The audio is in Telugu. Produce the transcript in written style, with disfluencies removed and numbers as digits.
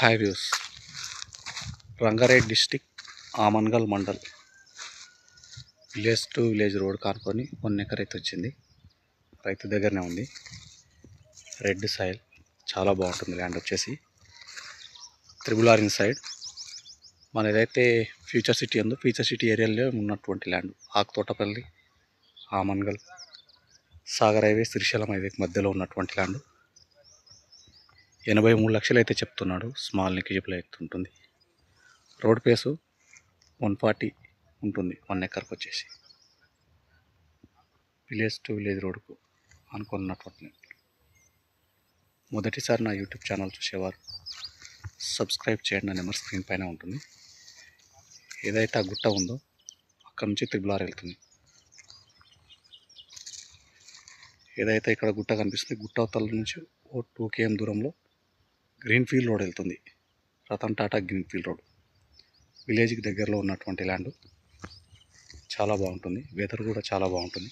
Hi views, Rangareddy district Amangal mandal village to village road కానుకొని 1 ఎకర్ అయితే వచ్చింది. రైతు దగ్గరనే ఉంది. రెడ్ సాయిల్ చాలా బాగుంటుంది. ల్యాండ్ వచ్చేసి త్రిబుల్ సైడ్ మన ఏదైతే ఫ్యూచర్ సిటీ ఉందో ఫ్యూచర్ సిటీ ఏరియాలో ఉన్నటువంటి land. Akuthotapalli, Amangal, Sagar highway, Srisailam highway మధ్యలో ఉన్నటువంటి ల్యాండ్. 83 లక్షలు అయితే చెప్తున్నాడు. స్మాల్ నెగిజిబుల్ అయితే ఉంటుంది. రోడ్ పేసు 140 ఉంటుంది 1 ఎకర్కి వచ్చేసి. విలేజ్ టు విలేజ్ రోడ్కు అనుకున్నటువంటి మొదటిసారి నా యూట్యూబ్ ఛానల్ చూసేవారు సబ్స్క్రైబ్ చేయండి. నా నెంబర్ స్క్రీన్ పైన ఉంటుంది. ఏదైతే ఆ గుట్ట ఉందో అక్కడ నుంచి త్రిబుల్ వెళ్తుంది. ఏదైతే ఇక్కడ గుట్ట కనిపిస్తుంది, గుట్ట అవతల నుంచి 2 km దూరంలో గ్రీన్ ఫీల్డ్ రోడ్ వెళ్తుంది. Ratan Tata green field road. విలేజ్కి దగ్గరలో ఉన్నటువంటి ల్యాండ్. చాలా బాగుంటుంది. వెదర్ కూడా చాలా బాగుంటుంది.